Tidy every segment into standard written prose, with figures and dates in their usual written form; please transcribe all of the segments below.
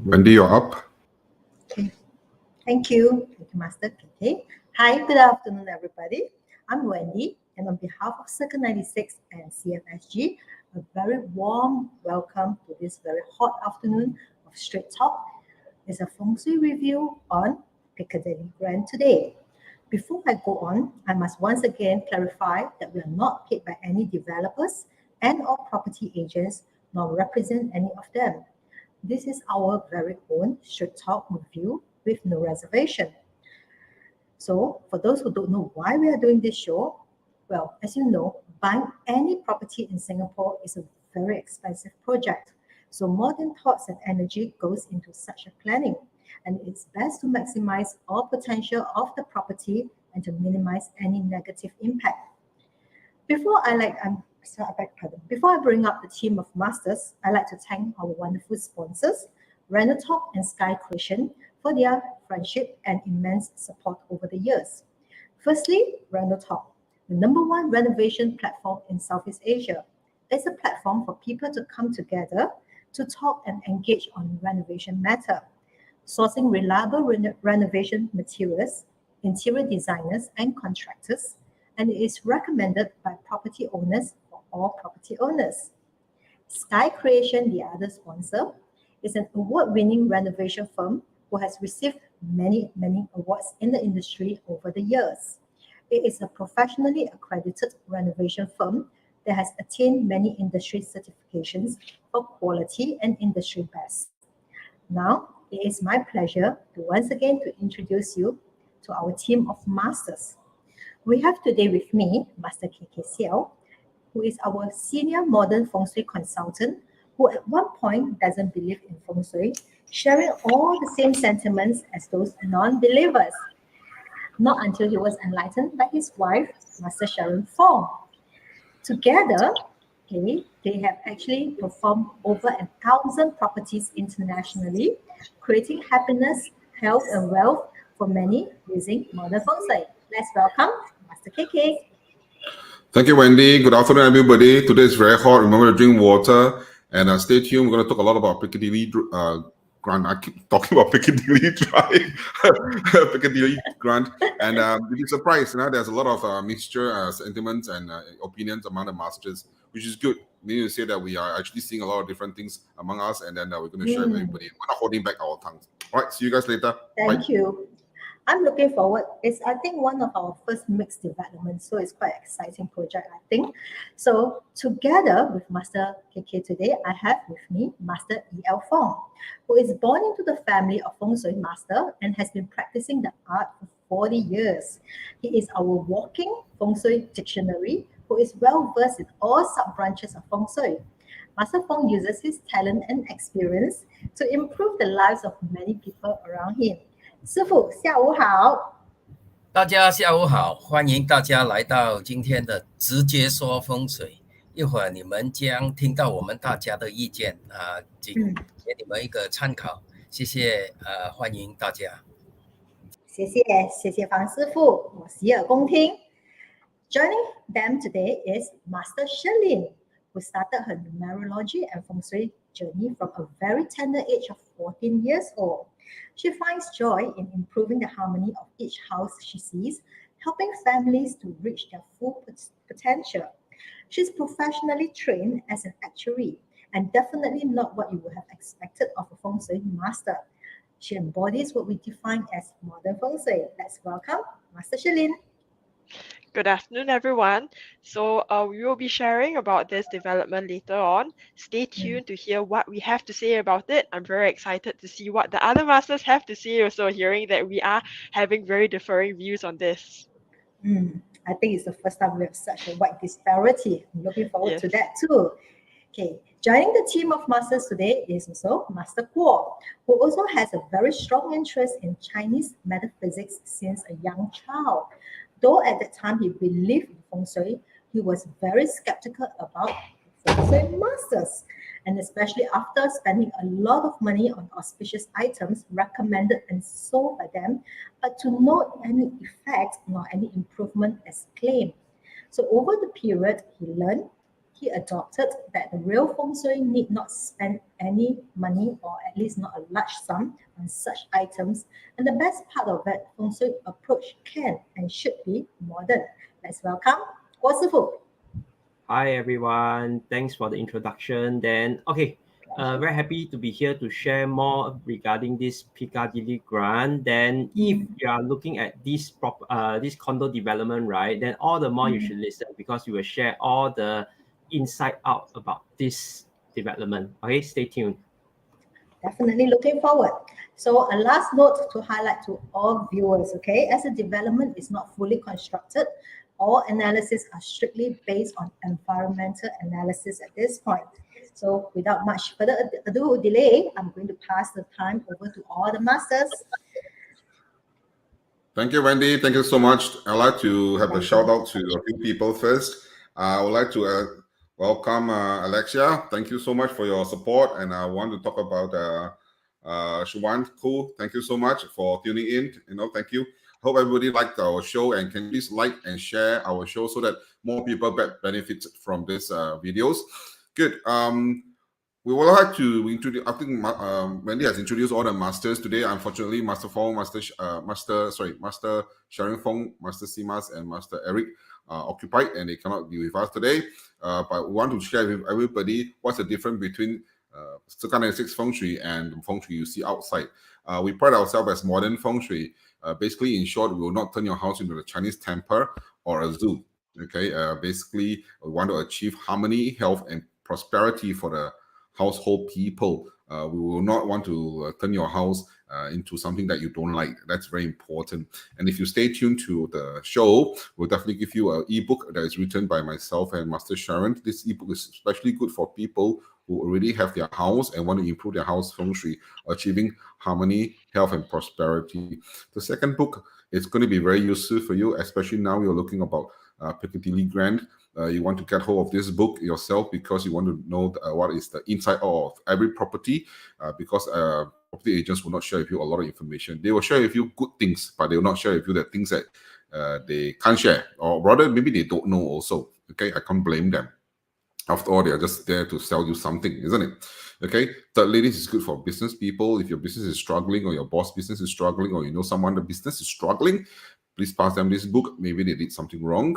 Wendy, you're up. Okay. Thank you, Master KK. Hi, good afternoon, everybody. I'm Wendy, and on behalf of Circle 96 and CFSG, a very warm welcome to this very hot afternoon of Straight Talk. It's a Feng Shui review on Piccadilly Grand today. Before I go on, I must once again clarify that we are not paid by any developers and or property agents, nor represent any of them. This is our very own Straight Talk review with no reservation. So, for those who don't know why we are doing this show, well, as you know, buying any property in Singapore is a very expensive project. So, more than thoughts and energy goes into such a planning, and it's best to maximize all potential of the property and to minimize any negative impact. Before I bring up the team of masters, I'd like to thank our wonderful sponsors, Renotalk and Sky Creation, for their friendship and immense support over the years. Firstly, Renotalk, the #1 renovation platform in Southeast Asia. It's a platform for people to come together to talk and engage on renovation matter, sourcing reliable renovation materials, interior designers and contractors, and it is recommended by property owners for all property owners. Sky Creation, the other sponsor, is an award-winning renovation firm who has received many awards in the industry over the years. It is a professionally accredited renovation firm that has attained many industry certifications for quality and industry best. Now, it is my pleasure to once again to introduce you to our team of masters. We have today with me Master KK Xiao, who is our senior modern Feng Shui consultant, who at one point doesn't believe in Feng Shui, sharing all the same sentiments as those non-believers. Not until he was enlightened by his wife, Master Sharon Fong. Together, they have actually performed over 1,000 properties internationally, creating happiness, health, and wealth for many using modern Feng Shui. Let's welcome Master KK. Thank you, Wendy. Good afternoon, everybody. Today is very hot. Remember to drink water and stay tuned. We're going to talk a lot about Piccadilly Grand. I keep talking about Piccadilly Drive, Piccadilly Grand, and you'll be surprised. There's a lot of mixture, sentiments, and opinions among the masters, which is good. We need to say that we are actually seeing a lot of different things among us, and then we're going to share with everybody. We're not holding back our tongues. All right, see you guys later. Thank you. I'm looking forward. It's, I think, one of our first mixed developments, so it's quite an exciting project, I think. So together with Master KK today, I have with me Master E.L. Fong, who is born into the family of Feng Shui master and has been practicing the art for 40 years. He is our walking Feng Shui dictionary, who is well versed in all sub-branches of Feng Shui. Master Fong uses his talent and experience to improve the lives of many people around him. 师傅，下午好。大家下午好，欢迎大家来到今天的直接说风水。一会儿你们将听到我们大家的意见给你们一个参考。谢谢欢迎大家。谢谢方师傅，我洗耳恭听。Joining them today is Master Sherlyn, who started her numerology and Feng Shui journey from a very tender age of 14 years old. She finds joy in improving the harmony of each house she sees, helping families to reach their full potential. She's professionally trained as an actuary and definitely not what you would have expected of a Feng Shui master. She embodies what we define as modern Feng Shui. Let's welcome Master Sherlyn. Good afternoon, everyone. So we will be sharing about this development later on. Stay tuned to hear what we have to say about it. I'm very excited to see what the other masters have to say also, hearing that we are having very differing views on this. I think it's the first time we have such a wide disparity. I'm looking forward to that too. Okay, joining the team of masters today is also Master Guo, who also has a very strong interest in Chinese metaphysics since a young child. Though at that time he believed in Feng Shui, he was very skeptical about Feng Shui masters, and especially after spending a lot of money on auspicious items recommended and sold by them, but to no any effect nor any improvement as claimed. So over the period, he learned, he adopted that the real Feng Shui need not spend any money, or at least not a large sum, on such items. And the best part of it, Feng Shui approach can and should be modern. Let's welcome Guo Sifu. Hi everyone, thanks for the introduction. Then, okay, very happy to be here to share more regarding this Piccadilly grant. Then, if you are looking at this this condo development, right, then all the more you should listen, because we will share all the insight out about this development. Okay, stay tuned. Definitely looking forward. So a last note to highlight to all viewers, okay, as a development is not fully constructed, all analysis are strictly based on environmental analysis at this point. So without much further ado delay, I'm going to pass the time over to all the masters. Thank you, Wendy. Thank you so much. I'd like to have a shout out to a few people first. I would like to welcome Alexia. Thank you so much for your support. And I want to talk about Shwan. Cool. Thank you so much for tuning in. Thank you. Hope everybody liked our show, and can please like and share our show so that more people benefit from these videos. Good. We would like to introduce, I think Wendy has introduced all the masters today. Unfortunately, Master Feng, Master Sharon Feng, Master Simas, and Master Eric are occupied, and they cannot be with us today. But we want to share with everybody what's the difference between Circa 96 Feng Shui and Feng Shui you see outside. We pride ourselves as modern Feng Shui. Basically, in short, we will not turn your house into a Chinese temple or a zoo. Okay, basically, we want to achieve harmony, health, and prosperity for the household people. We will not want to turn your house into something that you don't like. That's very important. And if you stay tuned to the show, we'll definitely give you an ebook that is written by myself and Master Sharon. This ebook is especially good for people who already have their house and want to improve their house feng shui, achieving harmony, health, and prosperity. The second book is going to be very useful for you, especially now you're looking about Piccadilly Grant. You want to get hold of this book yourself because you want to know what is the inside of every property, because property agents will not share with you a lot of information. They will share with you good things, but they will not share with you the things that they can't share, or rather maybe they don't know also. Okay, I can't blame them. After all, they are just there to sell you something, isn't it? Okay. Thirdly, this is good for business people. If your business is struggling, or your boss business is struggling, or you know someone the business is struggling, please pass them this book. Maybe they did something wrong.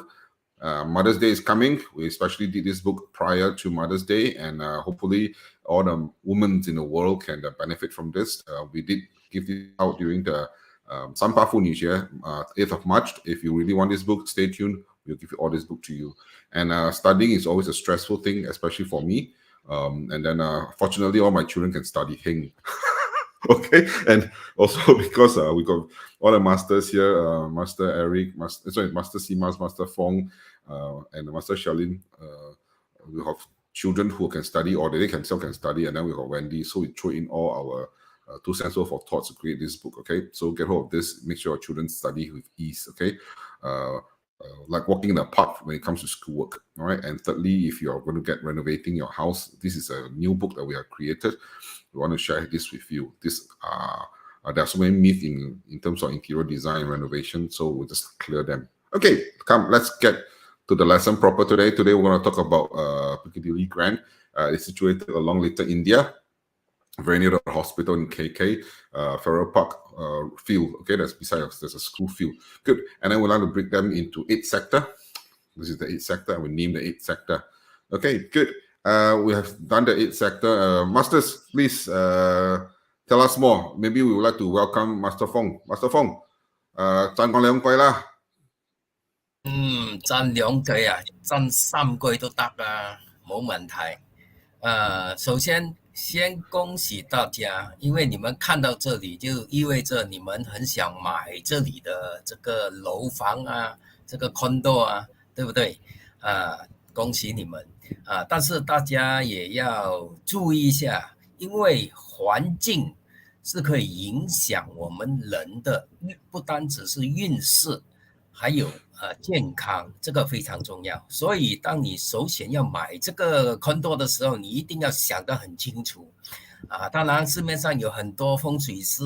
Mother's Day is coming. We especially did this book prior to Mother's Day, and hopefully all the women in the world can benefit from this. We did give this out during the Sanpafu New Year, 8th of March. If you really want this book, stay tuned. We'll give you all this book to you. And studying is always a stressful thing, especially for me. And then fortunately, all my children can study Heng. Okay, and also because we got all the masters here, Master Eric, Master Simas, Master Fong, and Master Shalin. We have children who can study, or they can study, and then we got Wendy. So we throw in all our 2 cents worth of thoughts to create this book. Okay, so get hold of this. Make sure your children study with ease. Okay. Like walking in the park when it comes to schoolwork. All right. And thirdly, if you are going to get renovating your house, this is a new book that we have created. We want to share this with you. This there are so many myths in terms of interior design and renovation, so we'll just clear them. Okay, come, let's get to the lesson proper today. Today we're going to talk about Piccadilly Grant. It's situated along Little India, very near the hospital in KK, Farrer Park field. Okay, that's beside us. There's a school field. Good. And then we'd like to break them into 8 sector. This is the 8 sector, and we name the 8 sector. Okay, good. We have done the 8 sector. Masters, please tell us more. Maybe we would like to welcome Master Fong. Master Fong, 讚講兩句啦。讚兩句啊，讚3句都得啊，冇問題。首先恭喜大家，因为你们看到这里，就意味着你们很想买这里的这个楼房啊，这个 condo 啊，对不对？恭喜你们但是大家也要注意一下，因为环境是可以影响我们人的，不单只是运势，还有健康，这个非常重要。所以当你首选要买这个 condo 的时候，你一定要想得很清楚当然市面上有很多风水师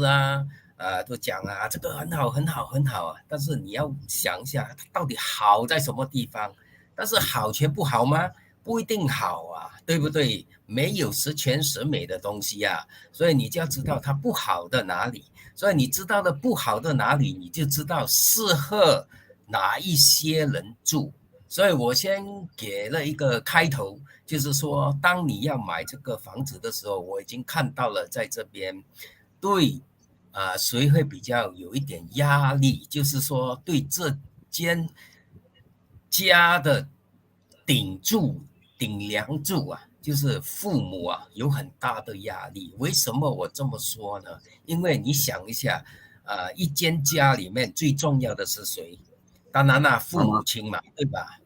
都讲这个很好很好很好但是你要想一下它到底好在什么地方。但是好全部好吗？不一定好啊，对不对？没有十全十美的东西啊，所以你就要知道它不好的哪里。所以你知道的不好的哪里，你就知道适合哪一些人住。所以我先给了一个开头，就是说，当你要买这个房子的时候，我已经看到了在这边，对，谁会比较有一点压力？就是说，对这间家的顶柱、顶梁柱啊，就是父母啊，有很大的压力。为什么我这么说呢？因为你想一下，一间家里面最重要的是谁？当然啦，父妈妈，母亲嘛，对吧？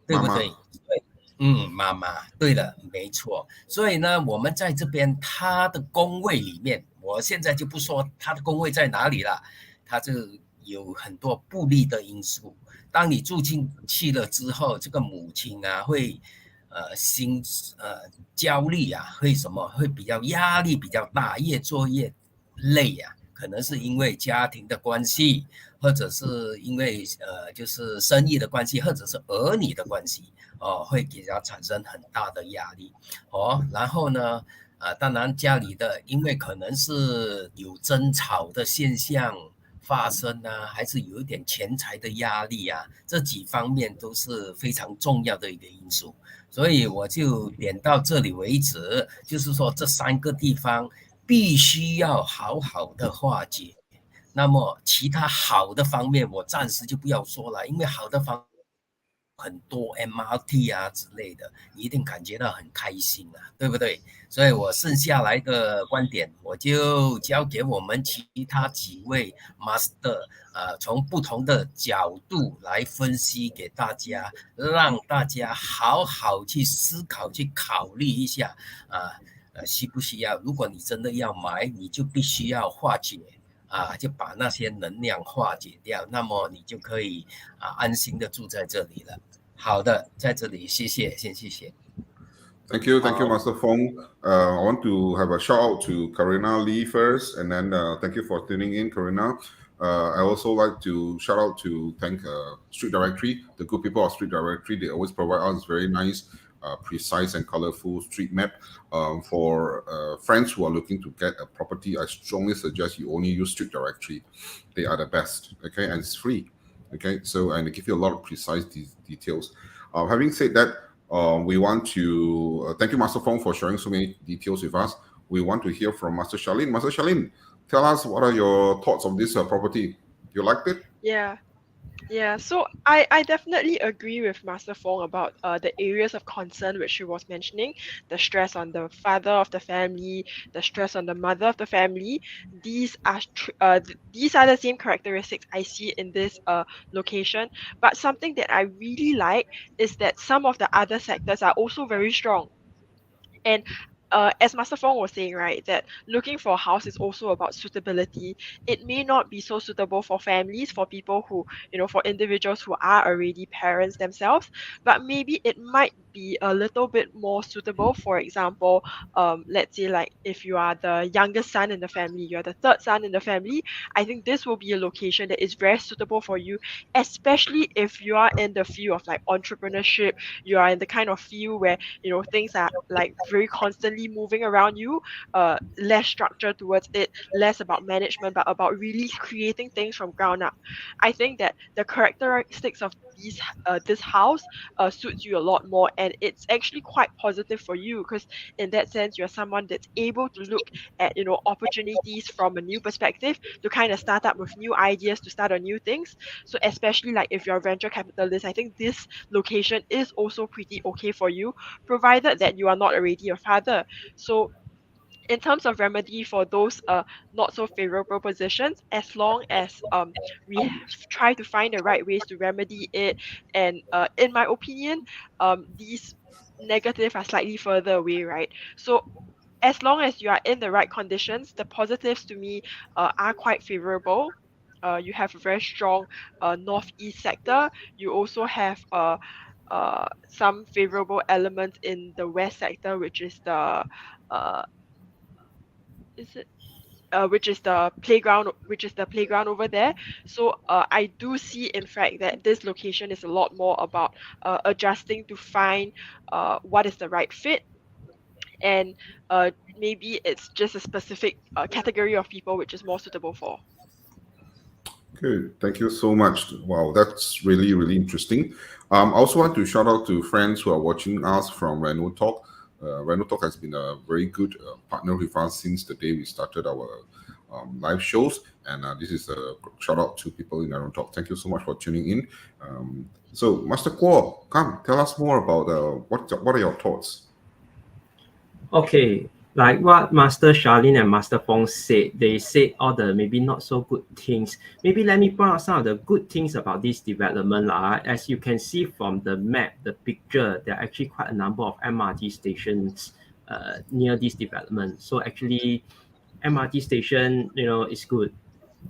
对妈妈，不对？对，妈妈，对了，没错。所以呢，我们在这边他的宫位里面，我现在就不说他的宫位在哪里了，他就有很多不利的因素。当你住进去了之后，这个母亲啊会心焦虑啊，会什么会比较压力比较大，越做越累啊，可能是因为家庭的关系，或者是因为就是生意的关系，或者是儿女的关系哦，会给他产生很大的压力哦。然后呢，当然家里的因为可能是有争吵的现象发生啊，还是有一点钱财的压力啊，这几方面都是非常重要的一个因素。所以我就点到这里为止，就是说这三个地方必须要好好的化解。那么其他好的方面，我暂时就不要说了，因为好的方很多 MRT 啊之类的，你一定感觉到很开心啊，对不对？所以我剩下来的观点，我就交给我们其他几位 master，从不同的角度来分析给大家，让大家好好去思考、去考虑一下啊，需不需要？如果你真的要买，你就必须要化解。就把那些能量化解掉，那么你就可以安心的住在这里了。好的，在这里谢谢，先谢谢。thank you, Master Fong. I want to have a shout out to Karina Lee first, and then thank you for tuning in, Karina. I also like to shout out to thank Street Directory, the good people of Street Directory. They always provide us very nice, precise, and colorful street map. For friends who are looking to get a property, I strongly suggest you only use Street Directory. They are the best, okay, and it's free, okay. So and they give you a lot of precise details. Having said that, we want to thank you, Master Fong, for sharing so many details with us. We want to hear from Master Shalin. Master Shalin, tell us what are your thoughts of this property? You liked it? Yeah. Yeah, so I definitely agree with Master Fong about the areas of concern which she was mentioning, the stress on the father of the family, the stress on the mother of the family. These are the same characteristics I see in this location. But something that I really like is that some of the other sectors are also very strong. And as Master Fong was saying, right, that looking for a house is also about suitability. It may not be so suitable for families, for people who, for individuals who are already parents themselves, but maybe it might be a little bit more suitable. For example, let's say like if you are the youngest son in the family, you're the third son in the family, I think this will be a location that is very suitable for you, especially if you are in the field of like entrepreneurship, you are in the kind of field where things are like very constantly moving around you, less structure towards it, less about management but about really creating things from ground up. I think that the characteristics of this house suits you a lot more, and it's actually quite positive for you because in that sense you're someone that's able to look at opportunities from a new perspective, to kind of start up with new ideas, to start on new things. So especially like if you're a venture capitalist, I think this location is also pretty okay for you, provided that you are not already a father. So in terms of remedy for those not so favorable positions, as long as try to find the right ways to remedy it, and in my opinion, these negative are slightly further away, right? So as long as you are in the right conditions, the positives to me are quite favorable. You have a very strong northeast sector. You also have some favorable elements in the west sector, which is the uh, is it which is the playground over there. So I do see, in fact, that this location is a lot more about adjusting to find what is the right fit, and maybe it's just a specific category of people which is more suitable for. Good. Thank you so much. Wow, that's really, really interesting. I also want to shout out to friends who are watching us from Reno Talk. Reno Talk has been a very good partner with us since the day we started our live shows. And this is a shout out to people in Reno Talk. Thank you so much for tuning in. So, Master Kuo, come tell us more about what are your thoughts? Okay, like what Master Charlene and Master Fong said, they said all the maybe not so good things. Maybe let me point out some of the good things about this development. As you can see from the map, the picture, there are actually quite a number of MRT stations near this development. So actually, MRT station, is good.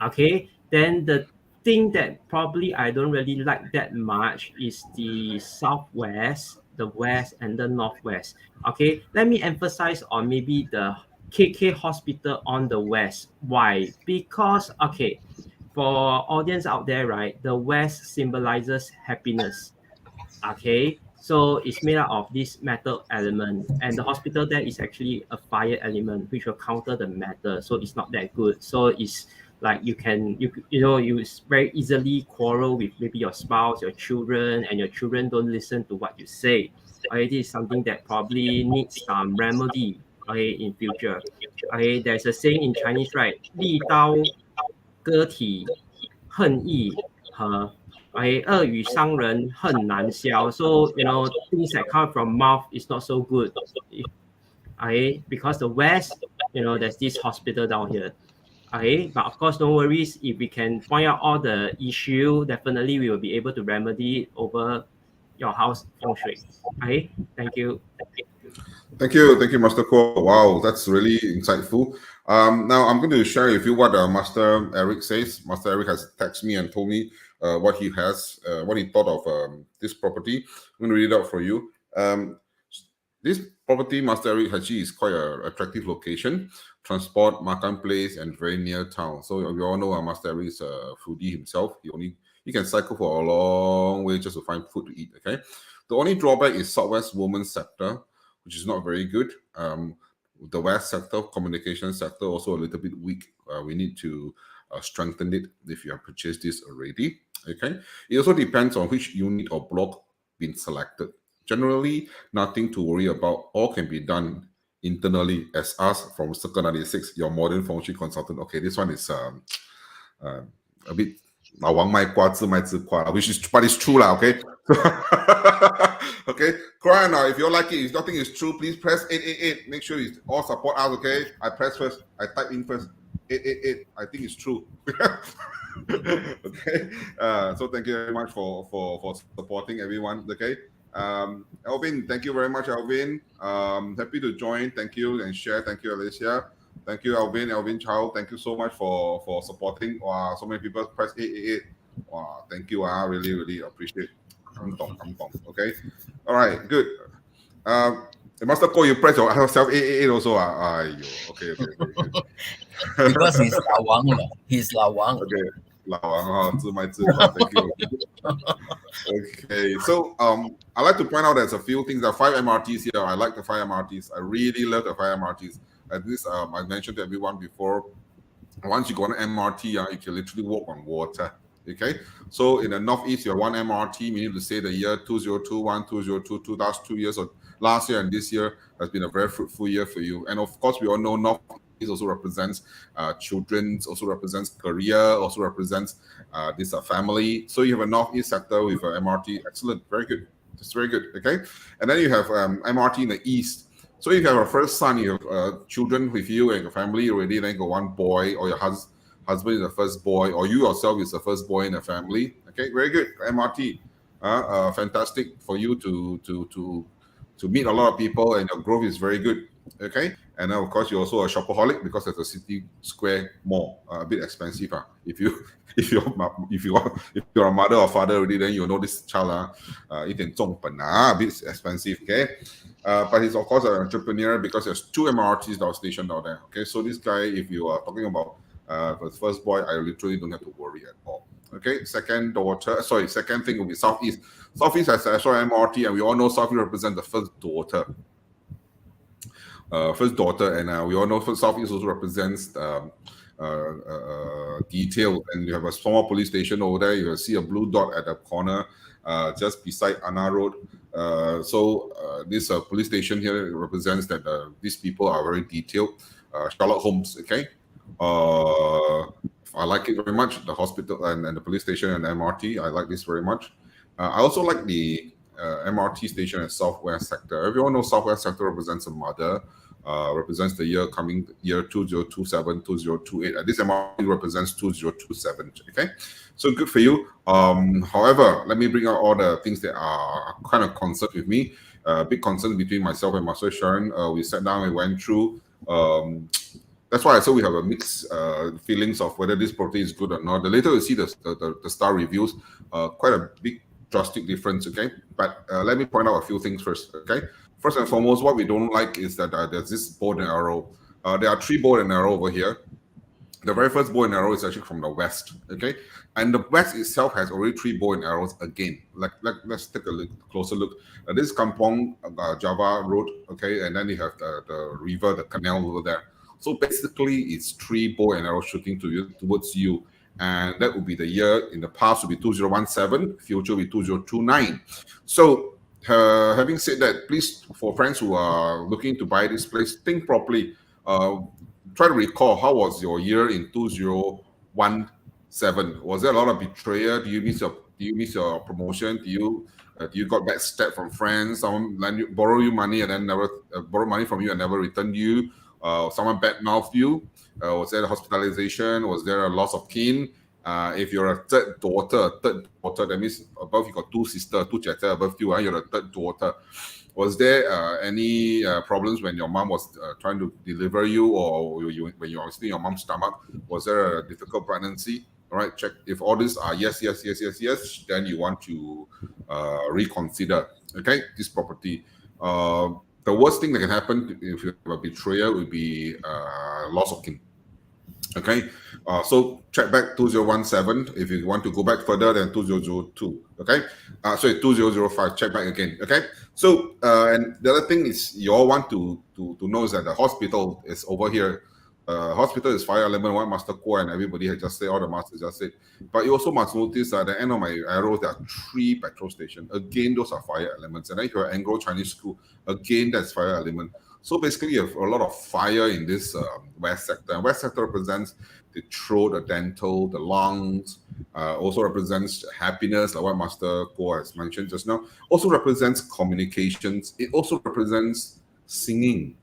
Okay, then the thing that probably I don't really like that much is the southwest, the west, and the northwest. Okay, let me emphasize on maybe the KK hospital on the west. Why? Because, okay, for audience out there, right, the west symbolizes happiness. Okay, so it's made out of this metal element, and the hospital there is actually a fire element which will counter the metal, so it's not that good. So it's like you very easily quarrel with maybe your spouse, your children, and your children don't listen to what you say. Okay, this is something that probably needs some remedy, okay, in future. Okay, there's a saying in Chinese, right? 利刀割体恨意和 okay, 恶语伤人恨难消. So things that come from mouth is not so good. Okay, because the west, there's this hospital down here. Okay, but of course, no worries. If we can point out all the issue, definitely we will be able to remedy it over your house feng shui. Okay, thank you. Thank you, Master Ko. Wow, that's really insightful. Now I'm going to share with you what Master Eric says. Master Eric has texted me and told me what he thought of this property. I'm going to read it out for you. This property, Master Eric, actually is quite an attractive location, transport, makan place, and very near town. So we all know Master Eric is a foodie himself. He can cycle for a long way just to find food to eat. Okay, the only drawback is Southwest Women's sector, which is not very good. The West sector, communication sector, also a little bit weak. We need to strengthen it if you have purchased this already. Okay. It also depends on which unit or block been selected. Generally, nothing to worry about. All can be done internally as us from Circle 96, your modern feng shui consultant. Okay, this one is a bit but it's true lah. Okay. Okay, cry now. If you like it, if nothing is true, please press 888. Make sure you all support us. Okay, I press first. I type in first. 888. I think it's true. Okay. So thank you very much for supporting everyone. Okay. Alvin, thank you very much, Alvin. Happy to join. Thank you and share. Thank you, Alicia. Thank you, Alvin Chow. Thank you so much for supporting. Wow, so many people press 888. Wow, thank you. I really, really appreciate. Okay. All right, good. Master Ko, you press yourself 888 also. Okay. Because he's La Wang. He's La Wang. Okay. Thank you. Okay, so I like to point out there's a few things. There are 5 MRTs here. I like the 5 MRTs. I really love the 5 MRTs. At least I mentioned to everyone before, once you go on MRT, you can literally walk on water. Okay, so in the Northeast, you have 1 MRT, meaning to say the year 2021, 2022, last 2 years, or last year and this year has been a very fruitful year for you. And of course, we all know Northeast also represents children, also represents career, also represents this family. So you have a Northeast sector with MRT. Excellent, very good. It's very good. Okay, and then you have MRT in the East. So if you have a first son, you have children with you and your family already, then you got 1 boy, or your husband is the first boy, or you yourself is the first boy in the family. Okay, very good. MRT, fantastic for you to meet a lot of people, and your growth is very good. Okay, and of course you're also a shopaholic because it's a city square mall, a bit expensive. If you if you're a mother or father already, then you know this child a bit expensive. Okay, but he's of course an entrepreneur because there's 2 MRTs that are stationed out there. Okay, so this guy, if you are talking about the first boy, I literally don't have to worry at all. Okay, second thing will be Southeast. Southeast has actual MRT, and we all know Southeast represents the first daughter. And we all know Southeast also represents detail. And you have a small police station over there. You will see a blue dot at the corner, just beside Anna Road. This police station here represents that these people are very detailed. Sherlock Holmes, okay. I like it very much. The hospital and the police station and the MRT. I like this very much. I also like the MRT station at Southwest Sector. Everyone knows Southwest Sector represents a mother, represents the year 2027, 2028. This MRT represents 2027. Okay, so good for you. However, let me bring out all the things that are kind of concerned with me. Big concern between myself and Master Sharon. We sat down and went through. That's why I said we have a mixed feelings of whether this property is good or not. The later you see the star reviews, quite a big drastic difference. Okay, but let me point out a few things first. Okay, first and foremost, what we don't like is that there's this bow and arrow. There are 3 bow and arrow over here. The very first bow and arrow is actually from the west. Okay, and the west itself has already 3 bow and arrows again. Let's take a closer look. This is Kampong Java Road. Okay, and then you have the river, the canal over there. So basically, it's 3 bow and arrow shooting towards you. And that would be the year in the past would be 2017, future will be 2029. So having said that, please, for friends who are looking to buy this place, think properly. Try to recall, how was your year in 2017? Was there a lot of betrayal? Do you miss your promotion? Do you got backstabbed from friends? Someone borrow you money and then never borrow money from you and never return you? Someone badmouthed you? Was there a hospitalization? Was there a loss of kin? If you're a third daughter, that means above you got 2 sisters, 2 children above you, you're a third daughter. Was there any problems when your mom was trying to deliver you, or when you were still in your mom's stomach? Was there a difficult pregnancy? All right, check. If all these are yes, then you want to reconsider, okay, this property. The worst thing that can happen if you have a betrayal would be loss of kin. Okay, so check back 2017. If you want to go back further, then 2002. Okay, 2005. Check back again. Okay, so and the other thing is you all want to know is that the hospital is over here. Hospital is fire element, one master core, and everybody has just said, all the masters just said. But you also must notice at the end of my arrows, there are 3 petrol stations. Again, those are fire elements. And then if you're Anglo Chinese school, again, that's fire element. So basically, you have a lot of fire in this west sector. And west sector represents the throat, the dental, the lungs. Also represents happiness, like what Master Ko has mentioned just now. Also represents communications. It also represents singing.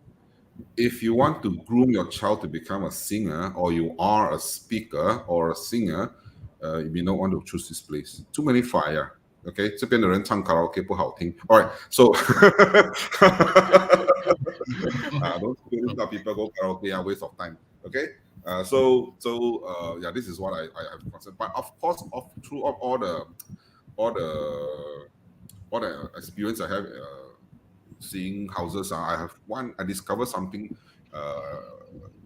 If you want to groom your child to become a singer, or you are a speaker or a singer, you may not want to choose this place. Too many fire. Okay, 这边的人唱卡拉 OK 不好听. All right, so don't let people go karaoke, waste of time. Okay, yeah, this is what I have concerned. But of course, throughout all the experience I have seeing houses, I discovered something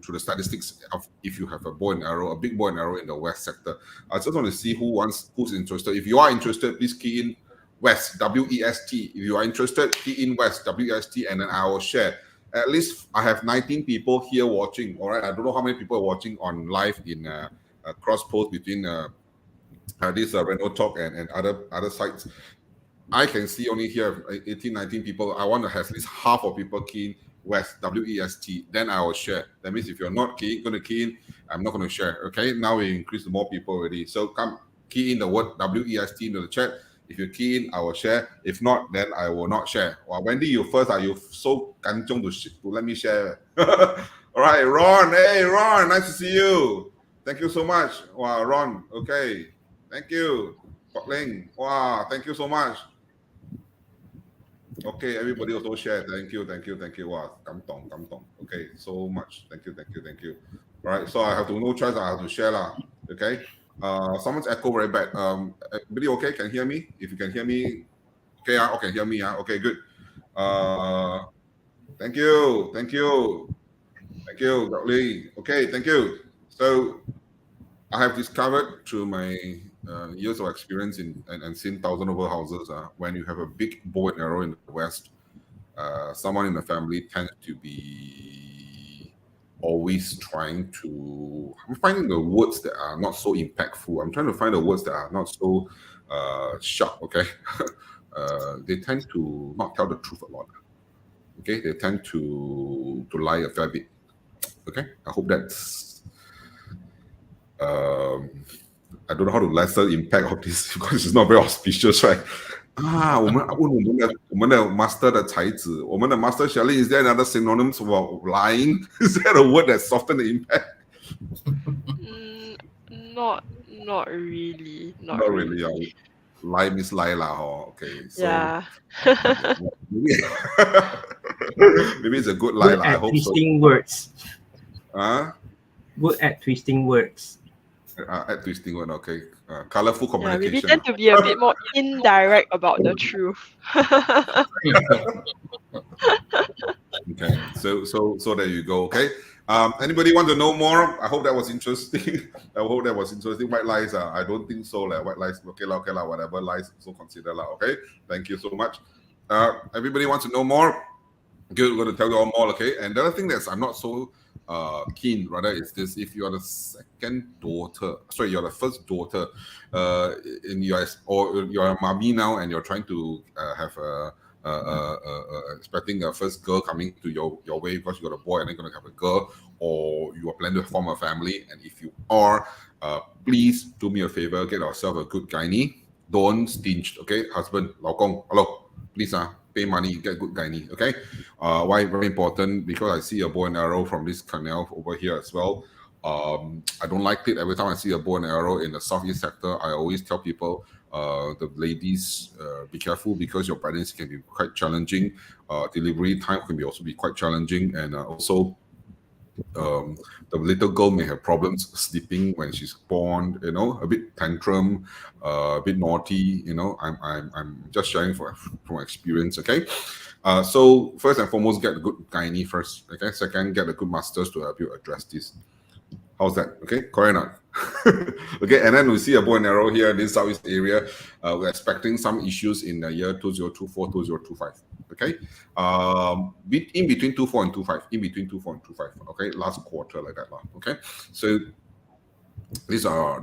through the statistics of if you have a bow and arrow, a big bow and arrow in the west sector. I just want to see who's interested. If you are interested, please key in West, W-E-S-T. If you are interested, key in West, W-E-S-T, and then I will share. At least I have 19 people here watching. All right, I don't know how many people are watching on live in cross post between this Renault Talk and other sites. I can see only here 18, 19 people. I want to have at least half of people key in West, W-E-S-T. Then I will share. That means if you're not going to key in, I'm not going to share. Okay, now we increase more people already. So come key in the word W-E-S-T into the chat. If you key in, I will share. If not, then I will not share. Well, Wendy, you first. Are you so kanchong to let me share? All right, Ron. Hey, Ron. Nice to see you. Thank you so much. Wow, Ron. Okay. Thank you. Kok Ling. Wow. Thank you so much. Okay, everybody also share. Thank you. Wow, come dong. Okay, so much. Thank you. All right, so I have to no choice. I have to share lah. Okay. Someone's echo very bad. Everybody okay? Can hear me? If you can hear me, okay. Okay, hear me. Okay, good. Thank you, Dr. Lee. Okay, thank you. So I have discovered through my years of experience and seen thousands over houses, when you have a big bow and arrow in the West, someone in the family tends to be always trying to. I'm finding the words that are not so impactful. I'm trying to find the words that are not so sharp. Okay, they tend to not tell the truth a lot. Okay, they tend to lie a fair bit. Okay, I hope that's. I don't know how to lessen the impact of this because it's not very auspicious, right? 我们的 master 的才子，我们的 master Shelley, is there another synonym for lying? Is there a word that soften the impact? Not really. Not really. Lie means lie lah. Okay, so Yeah. maybe, maybe it's a good lie. Good I at hope twisting so. words. Good at twisting words. At twisting word. Okay. Colorful Yeah, communication. maybe tend to be a bit more indirect about the truth. Okay, so there you go. Okay, anybody want to know more? I hope that was interesting. White lies, I don't think so. Like white lies, okay lah, whatever lies, so consider lah. Okay, thank you so much. Everybody wants to know more. Good, we're going to tell you all more. Okay, and the other thing I'm not so keen rather is this: if you are the second daughter, sorry, you're the first daughter, in US, or you're a mommy now, and you're trying to have a expecting a first girl coming to your way because you got a boy and then going to have a girl, or you are planning to form a family, and if you are, please do me a favor, get yourself a good gynae. Don't stinge, okay? Husband, 老公, hello, please pay money, get good gynae, okay? Why very important? Because I see a bow and arrow from this canal over here as well. I don't like it. Every time I see a bow and arrow in the southeast sector, I always tell people, the ladies, be careful because your pregnancy can be quite challenging. Delivery time can also be quite challenging, and also the little girl may have problems sleeping when she's born. You know, a bit tantrum, a bit naughty. You know, I'm just sharing from experience. Okay, so first and foremost, get a good gynae first. Okay, second, get a good masters to help you address this. How's that? Okay, correct or not? Okay, and then we see a bow and arrow here in this southeast area. We're expecting some issues in the year 2024, 2025. Okay, in between 24 and 25, in between 24 and 25. Okay, last quarter like that. Okay, so these are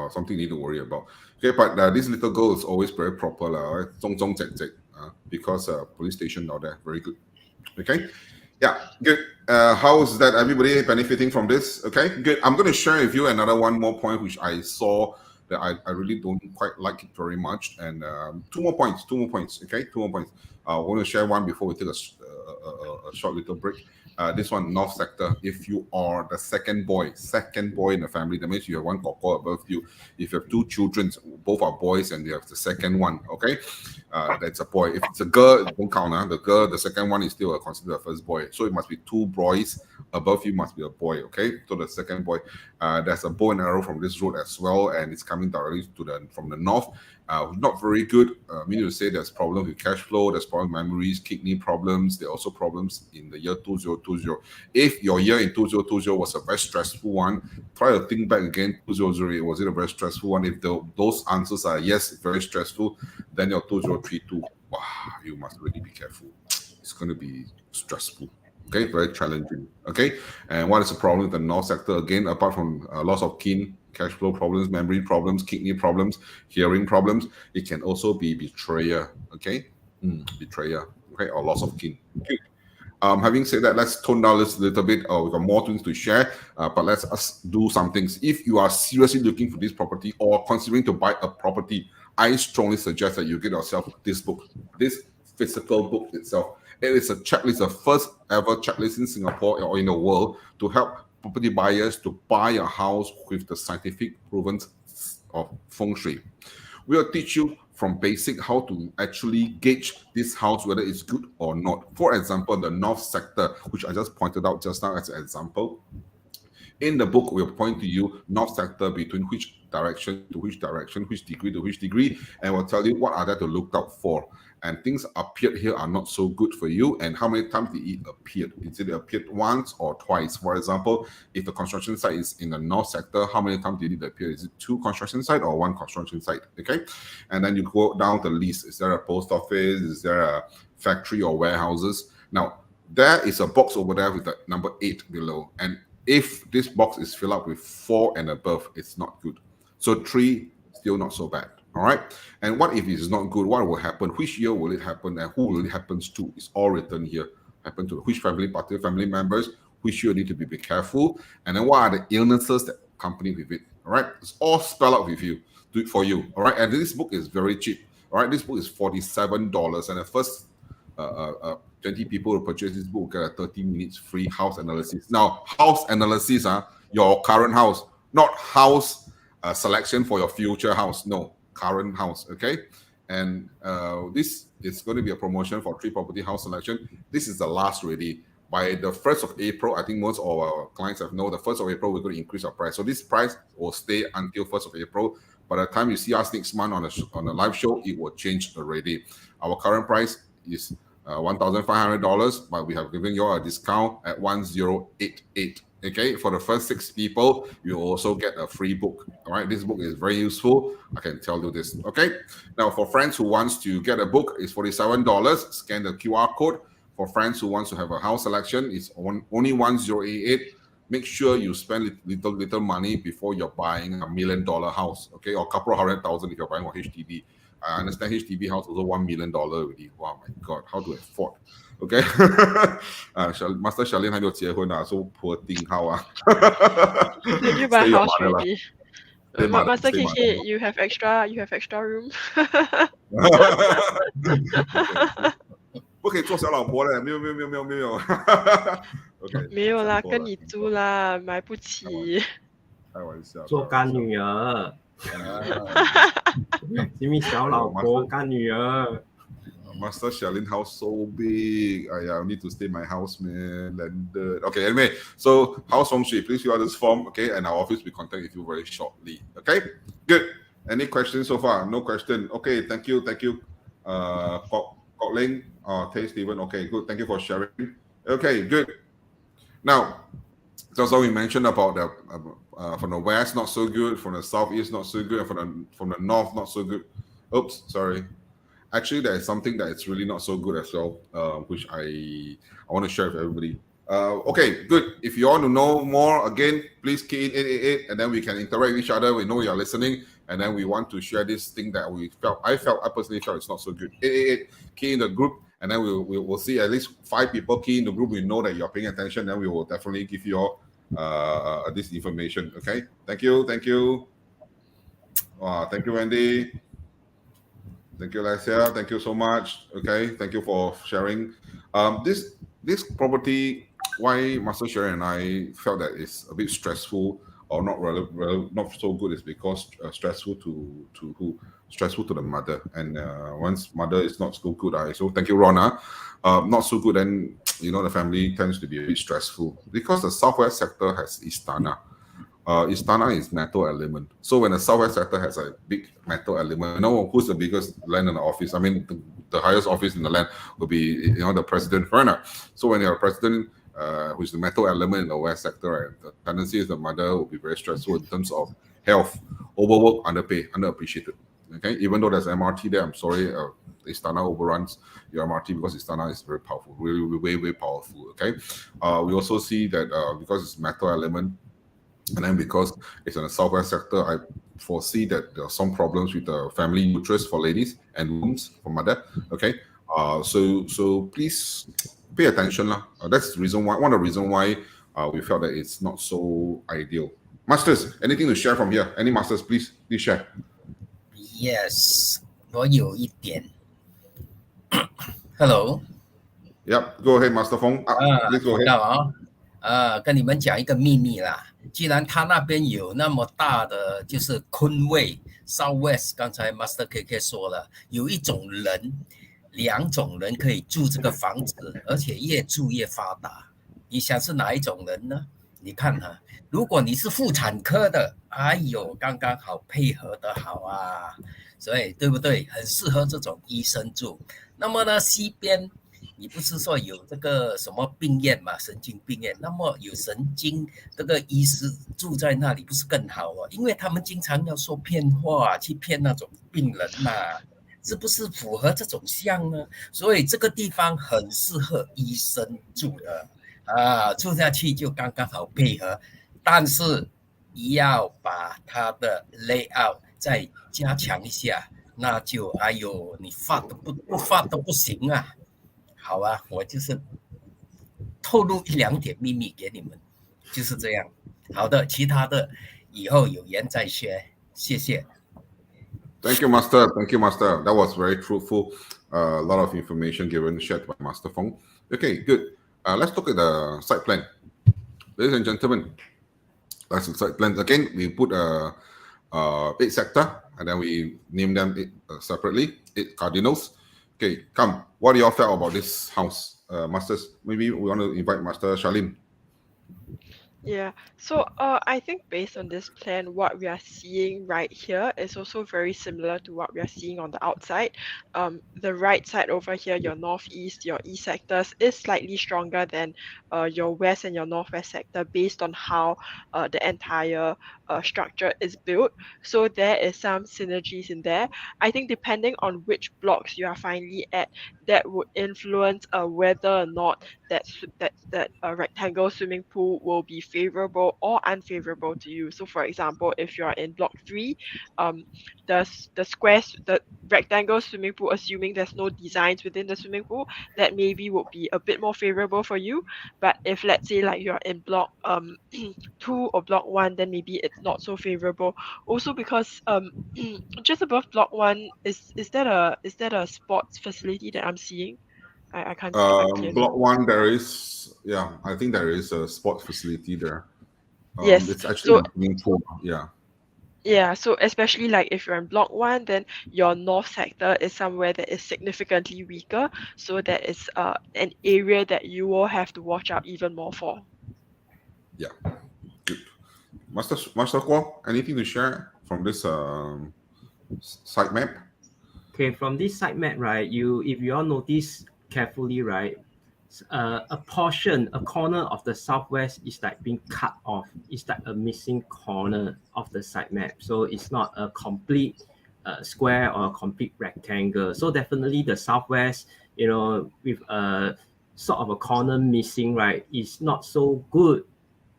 something you need to worry about. Okay, but this little girl is always very proper, right? Because police station out there, very good. Okay. Yeah, good. How is that? Everybody benefiting from this? Okay, good. I'm going to share with you another one more point which I saw that I really don't quite like it very much, and two more points. Okay, two more points. I want to share one before we take a short little break. This one, North Sector. If you are the second boy in the family, that means you have one koko above you. If you have two children, both are boys, and you have the second one, okay, that's a boy. If it's a girl, don't count. The second one is still considered a first boy. So it must be two boys above you, must be a boy, okay. So the second boy, there's a bow and arrow from this road as well, and it's coming directly from the north. Not very good. Meaning to say there's problems with cash flow, there's problems with memories, kidney problems. There are also problems in the year 2020. If your year in 2020 was a very stressful one, try to think back again. 2020, was it a very stressful one? If those answers are yes, very stressful, then your 2032, wow, you must really be careful. It's going to be stressful. Okay, very challenging. Okay, and what is the problem with the North Sector? Again, apart from loss of kin, cash flow problems, memory problems, kidney problems, hearing problems, it can also be betrayal. Okay, betrayal. Okay, or loss of kin. Okay. Having said that, let's tone down this a little bit. We've got more things to share, but let's us do some things. If you are seriously looking for this property or considering to buy a property, I strongly suggest that you get yourself this book, this physical book itself. It is a checklist, the first ever checklist in Singapore or in the world to help property buyers to buy a house with the scientific proven of Feng Shui. We'll teach you from basic how to actually gauge this house whether it's good or not. For example, the north sector, which I just pointed out just now as an example. In the book, we'll point to you north sector between which direction to which direction, which degree to which degree, and we'll tell you what are there to look out for. And things appeared here are not so good for you. And how many times did it appear? Is it appeared once or twice? For example, if the construction site is in the north sector, how many times did it appear? Is it 2 construction site or 1 construction site? Okay. And then you go down the list. Is there a post office? Is there a factory or warehouses? Now, there is a box over there with the number 8 below. And if this box is filled up with 4 and above, it's not good. So 3, still not so bad. All right. And what if it's not good? What will happen? Which year will it happen? And who will it happen to? It's all written here. Happen to which particular family members, which you need to be careful. And then what are the illnesses that accompany with it? All right. It's all spelled out with you. Do it for you. All right. And this book is very cheap. All right. This book is $47. And the first 20 people who purchase this book get a 30 minutes free house analysis. Now, house analysis, your current house, not house selection for your future house. No, current house. Okay. And this is going to be a promotion for 3 property house selection. This is the last already. By the 1st of April, I think most of our clients have known the 1st of April, we're going to increase our price. So this price will stay until 1st of April. By the time you see us next month on a live show, it will change already. Our current price is $1,500, but we have given you a discount at $1,088. Okay, for the first 6 people, you also get a free book. All right, this book is very useful. I can tell you this. Okay, now for friends who wants to get a book, it's $47. Scan the QR code. For friends who wants to have a house selection, it's only $1,088. Make sure you spend little money before you're buying $1 million house. Okay, or a couple of $100,000 if you're buying a HDB. I understand HDB house also $1 million already. Wow, my God, how to afford? Okay, Master Charlene 还没有结婚啊 so poor thing, how Did you buy Stay your house mother already? Stay mother, Master stay KK, mother. you have extra room. 不可以做小老婆的，没有。OK， 没有啦，想多了跟你租啦，买不起。开玩笑，做干女儿，因为小老婆干女儿。Master Charlene house so big. I need to stay in my house, man. Landed. Okay, anyway, so house Feng Shui, please fill out this form, okay? And our office will contact with you very shortly. Okay, good. Any questions so far? No question. Okay, thank you. Kok Ling, Tay Stephen. Okay, good. Thank you for sharing. Okay, good. Now, just like we mentioned about the from the west not so good, from the southeast not so good, and from the north not so good. Oops, sorry. Actually, there is something that is really not so good as well, which I want to share with everybody. Okay, good. If you want to know more, again, please key in 888, and then we can interact with each other. We know you're listening, and then we want to share this thing that I personally felt it's not so good. 888, key in the group, and then we'll see at least 5 people key in the group. We know that you're paying attention, then we will definitely give you all this information. Okay, thank you. Thank you, Wendy. Thank you, Alessia. Thank you so much. Okay, thank you for sharing. This property, why Master Sharon and I felt that it's a bit stressful or not not so good is because stressful to who? Stressful to the mother. And once mother is not so good, so thank you, Rona. Not so good, then the family tends to be a bit stressful because the southwest sector has Istana. Istana is metal element. So when the southwest sector has a big metal element, who's the biggest land in the office? I mean, the highest office in the land will be, the president, Werner. So when you're a president, which is the metal element in the west sector, right, the tendency is the mother will be very stressful in terms of health, overwork, underpay, underappreciated. Okay, even though there's MRT there, I'm sorry, Istana overruns your MRT because Istana is very powerful, really, way powerful. Okay, we also see that because it's metal element. And then because it's in the southwest sector, I foresee that there are some problems with the family uterus for ladies and wombs for mother. Okay, so please pay attention. That's the reason why. One of the reasons why we felt that it's not so ideal. Masters, anything to share from here? Any masters, please share. Yes, 我有一点。Hello. Yep, go ahead, Master Feng. Please go ahead. 跟你们讲一个秘密啦。既然他那边有那么大的就是坤位 Southwest， 刚才 Master KK 说了，有一种人、两种人可以住这个房子，而且越住越发达。你想是哪一种人呢？你看哈，如果你是妇产科的，哎呦，刚刚好配合的好啊，所以对不对？很适合这种医生住。那么呢，西边你不是说有这个什么病院嘛，神经病院，那么有神经这个医师住在那里不是更好哦？因为他们经常要说骗话，去骗那种病人嘛，是不是符合这种项呢？所以这个地方很适合医生住的啊，住下去就刚刚好配合，但是要把它的 layout 再加强一下，那就哎呦，你发都不发都不行啊。好啊，我就是透露一两点秘密给你们，就是这样。好的，其他的以后有缘再学，谢谢。Thank you, Master. Thank you, Master. That was very truthful. A lot of information given, shared by Master Feng. Okay, good. Let's look at the site plan. Ladies and gentlemen, that's the site plan. Again, we put 8 sector, and then we name them separately, 8 cardinals. Okay, come. What do you all felt about this house? Masters, maybe we want to invite Master Shalim. Yeah, so I think based on this plan, what we are seeing right here is also very similar to what we are seeing on the outside. The right side over here, your northeast, your east sectors is slightly stronger than your west and your northwest sector based on how the entire structure is built. So there is some synergies in there. I think depending on which blocks you are finally at, that would influence whether or not that rectangle swimming pool will be favorable or unfavorable to you. So for example, if you're in block 3, the rectangle swimming pool, assuming there's no designs within the swimming pool, that maybe would be a bit more favorable for you. But if let's say like you're in block 2 or block 1, then maybe it's not so favorable. Also because just above block 1 is that a sports facility that I'm seeing? I can't see quite clearly. Block 1, there is, yeah, I think there is a sports facility there. Yes. It's actually So a swimming pool. Yeah. yeah, so especially like if you're in block 1, then your north sector is somewhere that is significantly weaker. So that is an area that you will have to watch out even more for. Yeah. Good. Master Kwok, anything to share from this site map? Okay, from this site map, right, if you all notice carefully, right, a corner of the southwest is like being cut off. It's like a missing corner of the site map. So it's not a complete square or a complete rectangle. So definitely the southwest, with a sort of a corner missing, right, is not so good,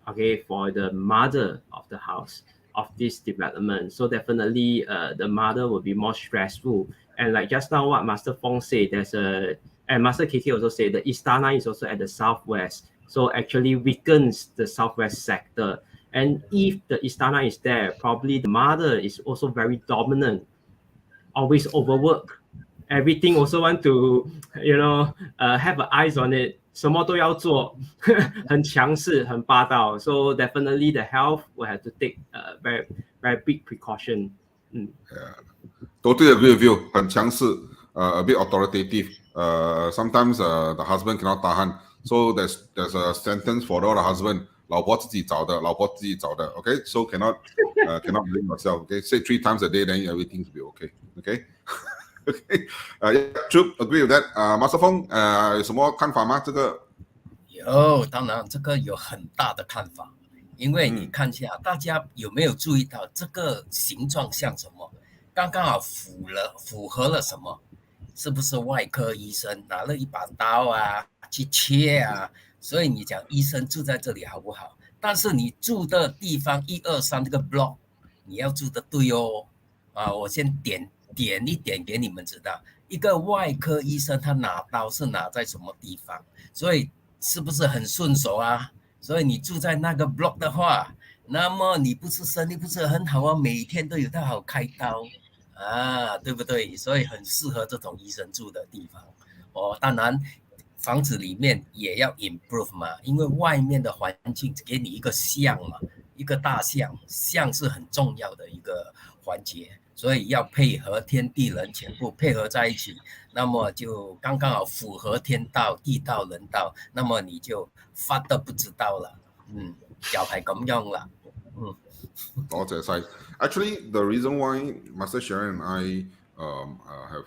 okay, for the mother of the house of this development. So definitely the mother will be more stressful. And like just now what Master Feng said, and Master KK also said the Istana is also at the southwest. So actually weakens the southwest sector. And if the Istana is there, probably the mother is also very dominant, always overwork. Everything also want to, have eyes on it. 什么都要做，很强势，很霸道。So definitely the health will have to take a very, very big precaution. Yeah. Totally agree with you. 很强势, a bit authoritative. Sometimes the husband cannot tahan. So there's a sentence for all the husband. 老婆自己找的, 老婆自己找的. Okay, so cannot blame yourself. Okay, say 3 times a day, then everything will be okay. Okay. Okay, yeah, true, agree with that. Master Feng, 有什么看法吗？这个有，当然这个有很大的看法，因为你看一下，大家有没有注意到这个形状像什么？刚刚好符合了什么？是不是外科医生拿了一把刀啊去切啊？所以你讲医生住在这里好不好？但是你住的地方1、2、3这个 block， 你要住的对哦。我先点一点给你们知道，一个外科医生他拿刀是拿在什么地方，所以是不是很顺手啊？所以你住在那个 block 的话，那么你不是生意不是很好啊？每天都有他好开刀啊，对不对？所以很适合这种医生住的地方。当然房子里面也要 improve 嘛，因为外面的环境给你一个像嘛，一个大象，象是很重要的一个环节，所以要配合天地人全部配合在一起，那么就刚刚好符合天道、地道、人道，那么你就发都不知道了，就係咁樣啦，多謝晒. Actually, the reason why Master Sharon and I have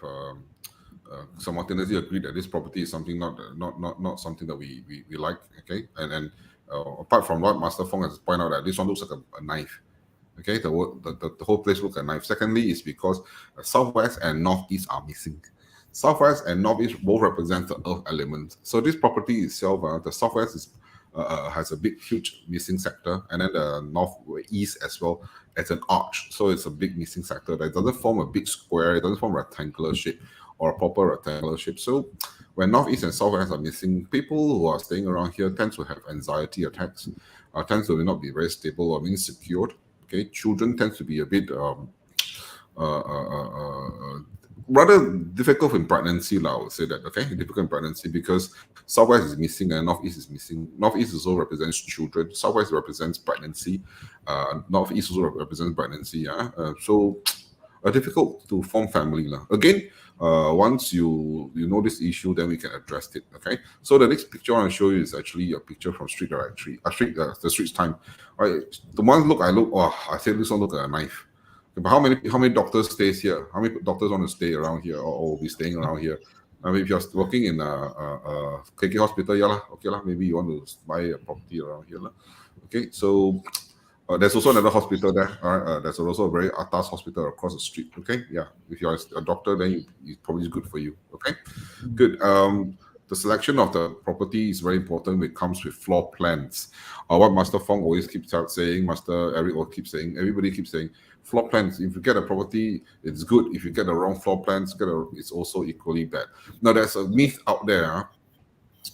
simultaneously agreed that this property is something not something that we like. Okay, and apart from what Master Feng has pointed out, that this one looks like a knife. Okay, the whole place looks like a knife. Secondly, is because southwest and northeast are missing. Southwest and northeast both represent the earth element. So this property itself, the southwest is has a big, huge missing sector, and then the northeast as well as an arch. So it's a big missing sector that doesn't form a big square, it doesn't form a rectangular shape or a proper rectangular shape. So when northeast and southwest are missing, people who are staying around here tend to have anxiety attacks, tend to not be very stable or insecure. Okay, children tend to be a bit rather difficult in pregnancy, I would say that. Okay, difficult in pregnancy because southwest is missing and northeast is missing. Northeast also represents children. Southwest represents pregnancy. Northeast also represents pregnancy. Yeah, so difficult to form family. Again, once you know this issue, then we can address it. Okay. So the next picture I want to show you is actually a picture from Street Directory. The Street's Time. All right. The one look, I said this one look like a knife. But how many doctors stays here? How many doctors want to stay around here or will be staying around here? I mean, if you're working in a KK hospital, okay lah. Maybe you want to buy a property around here lah. Okay, so there's also another hospital there. All right, there's also a very atas hospital across the street. Okay, yeah. If you're a doctor, then it's probably good for you. Okay, good. The selection of the property is very important when it comes with floor plans. What Master Feng always keeps out saying, Master Eric will keep saying, everybody keeps saying, floor plans. If you get a property, it's good. If you get the wrong floor plans, it's also equally bad. Now, there's a myth out there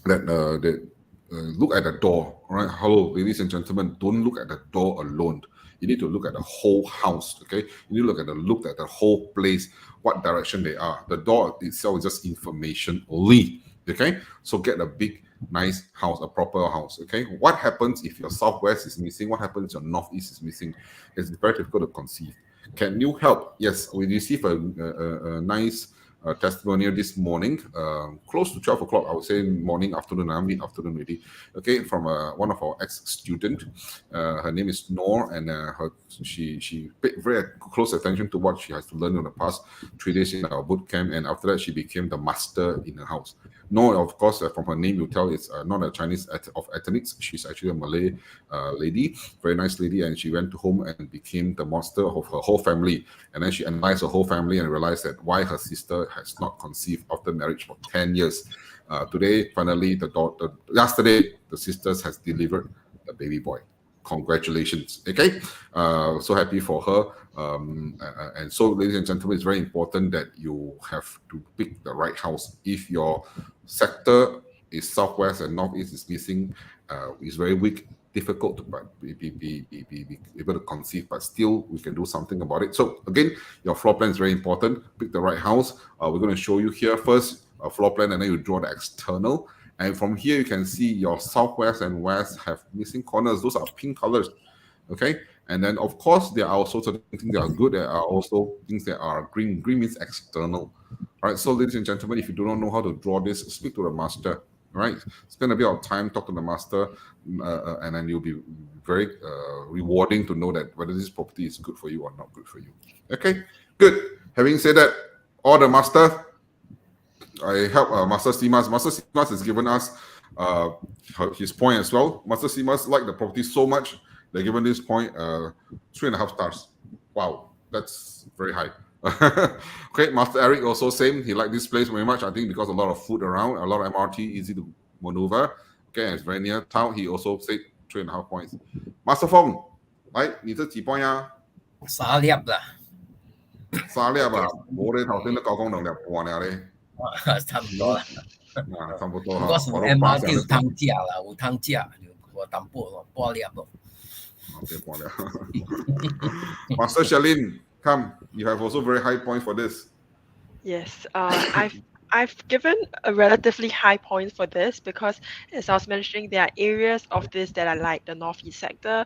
that look at the door. All right, hello, ladies and gentlemen. Don't look at the door alone. You need to look at the whole house. Okay, you need to look at the whole place, what direction they are. The door itself is just information only. Okay, so get a big, nice house, a proper house. Okay, what happens if your southwest is missing? What happens if your northeast is missing? It's very difficult to conceive. Can you help? Yes, we received a nice testimonial this morning, close to 12 o'clock, I would say morning, afternoon, mid-afternoon already. Okay, from one of our ex-student. Her name is Noor, and she paid very close attention to what she has to learn in the past 3 days in our boot camp, and after that she became the master in her house. Noor, of course, from her name you tell it's not a Chinese of ethnics. She's actually a Malay lady, very nice lady, and she went home and became the master of her whole family. And then she analyzed her whole family and realized that why her sister has not conceived after marriage for 10 years. Today, finally, yesterday, the sisters has delivered a baby boy. Congratulations. Okay, so happy for her. And so, ladies and gentlemen, it's very important that you have to pick the right house. If your sector is southwest and northeast is missing, is very weak, difficult to be able to conceive, but still we can do something about it. So again, your floor plan is very important. Pick the right house. We're going to show you here first a floor plan, and then you draw the external. And from here, you can see your southwest and west have missing corners. Those are pink colors. Okay. And then, of course, there are also certain things that are good. There are also things that are green. Green means external. All right. So, ladies and gentlemen, if you do not know how to draw this, speak to the master. All right. Spend a bit of time, talk to the master, and then you'll be very rewarding to know that whether this property is good for you or not good for you. Okay. Good. Having said that, all the master, I help Master Simas. Master Simas has given us his point as well. Master Simas liked the property so much, they're given this point 3.5 stars. Wow, that's very high. Okay, Master Eric also same. He liked this place very much. I think because a lot of food around, a lot of MRT, easy to maneuver. Okay, and it's very near town. He also said 3.5 points. Master Feng, right? 你这几 point 啊3粒啦？3粒啊，我哋頭先都講2粒半了咧。差唔多啦。差不多。如果是 MRT 有湯食啦，有湯食就我淡薄咯，8粒咯。Okay, 8粒。Master Shalin, come. You have also very high points for this. Yes, I've given a relatively high point for this because, as I was mentioning, there are areas of this that are like the northeast sector,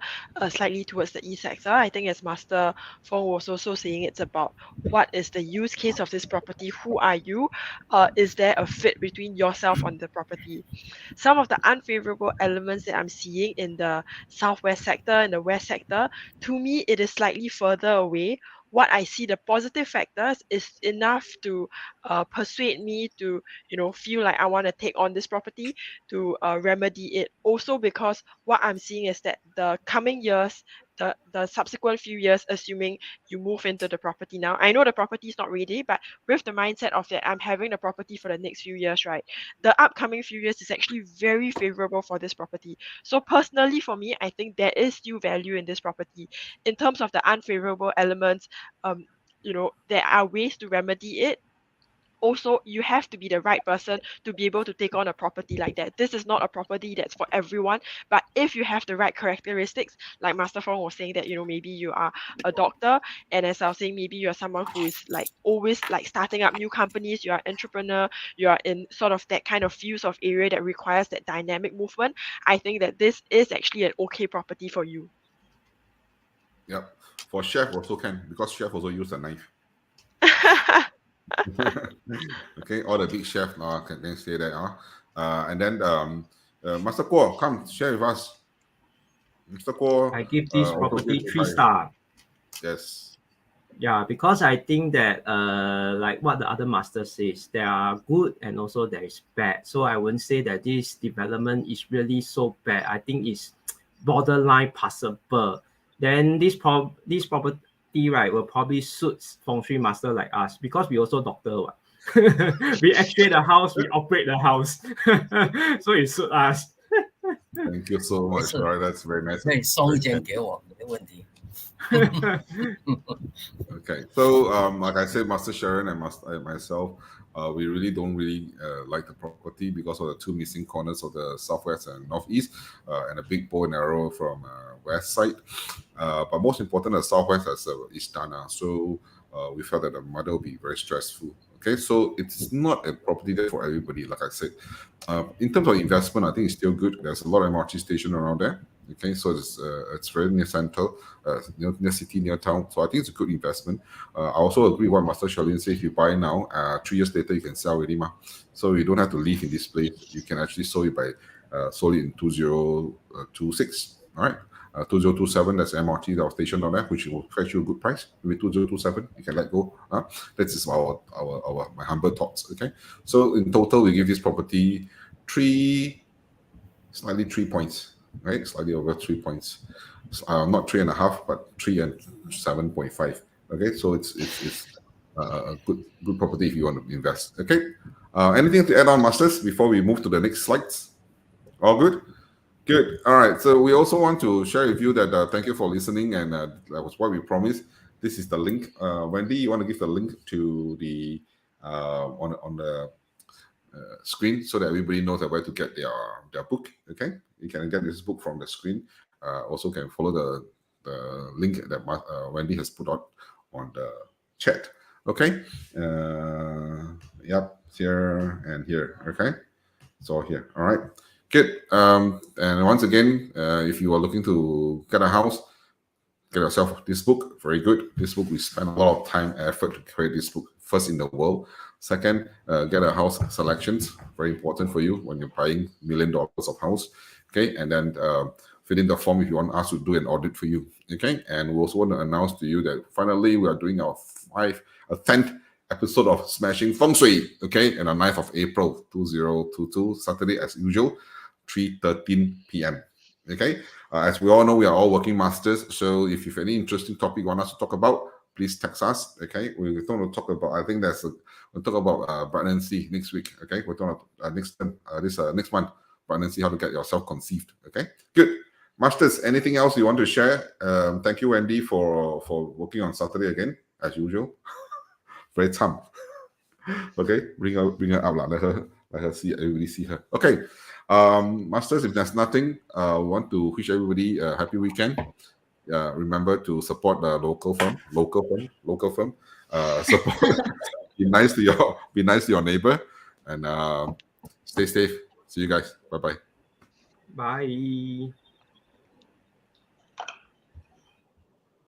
slightly towards the east sector. I think as Master Feng was also saying, it's about what is the use case of this property, who are you, is there a fit between yourself on the property. Some of the unfavorable elements that I'm seeing in the southwest sector and the west sector, to me, it is slightly further away. What I see, the positive factors is enough to persuade me to, feel like I want to take on this property to remedy it. Also, because what I'm seeing is that the coming years, the subsequent few years, assuming you move into the property now, I know the property is not ready, but with the mindset of that I'm having the property for the next few years, right? The upcoming few years is actually very favorable for this property. So personally, for me, I think there is still value in this property. In terms of the unfavorable elements, there are ways to remedy it. Also, you have to be the right person to be able to take on a property like that. This is not a property that's for everyone, but if you have the right characteristics, like Master Fong was saying that, maybe you are a doctor, and as I was saying, maybe you are someone who is like always like starting up new companies, you are an entrepreneur, you are in sort of that kind of fields of area that requires that dynamic movement, I think that this is actually an okay property for you. Yep. For chef also can, because chef also use a knife. Okay, all the big chef can say that. And then Master Kuo, come share with us. Mr. Kuo, I give this property 3 stars. Yes. Yeah, because I think that like what the other master says, there are good and also there is bad. So I wouldn't say that this development is really so bad. I think it's borderline passable. Then this property, right, will probably suit Feng Shui master like us, because we also doctor. We actuate the house, we operate the house. So it suits us. Thank you so much, right? That's very nice. 可以送一间给我，没问题。 Okay, so like I said, Master Sharon and myself, we really don't like the property because of the two missing corners of the southwest and northeast, and a big bow and arrow from west side. But most important, the southwest has Istana, so we felt that the mother will be very stressful. Okay, so it's not a property there for everybody, like I said. In terms of investment, I think it's still good. There's a lot of MRT station around there. Okay, so it's very near central, near city, near town. So I think it's a good investment. I also agree with what Master Charlene said. If you buy now, 3 years later you can sell already, so you don't have to live in this place. You can actually sold it in 2026. All right, 2027. That's MRT that was stationed on there, which will fetch you a good price. Maybe 2027, you can let go. That is my humble thoughts. Okay, so in total, we give this property slightly 3 points. Right, slightly over 3 points. Not 3.5, but 3 and 7.5. Okay, so it's a good property if you want to invest. Okay, anything to add on, Masters, before we move to the next slides? All good. Good. All right. So we also want to share with you that thank you for listening, and that was what we promised. This is the link. Wendy, you want to give the link to the on the screen so that everybody knows where to get their book. Okay, you can get this book from the screen. Also can follow the link that Wendy has put out on the chat. Okay, yep, here and here. Okay, it's all here. All right, good. And once again, if you are looking to get a house, get yourself this book. Very good. This book, we spent a lot of time and effort to create this book. First in the world. Second, get a house selections. Very important for you when you're buying $1 million of house. Okay, and then fill in the form if you want us to do an audit for you. Okay, and we also want to announce to you that finally we are doing our 10th episode of Smashing Feng Shui. Okay, and on 9th of April 2022, Saturday as usual, 3:13 p.m. Okay, as we all know, we are all working masters. So if you have any interesting topic you want us to talk about, please text us. Okay, we're going to talk about. I think we'll talk about pregnancy next week. Okay, we're talking about next month, pregnancy, how to get yourself conceived. Okay, good. Masters, anything else you want to share? Thank you, Wendy, for working on Saturday again as usual. Very tough. Okay, bring her up, let her see, everybody see her. Okay, Masters, if there's nothing, we want to wish everybody a happy weekend. Remember to support the local firm. Support. Be nice to your neighbor. And stay safe. See you guys. Bye-bye. Bye.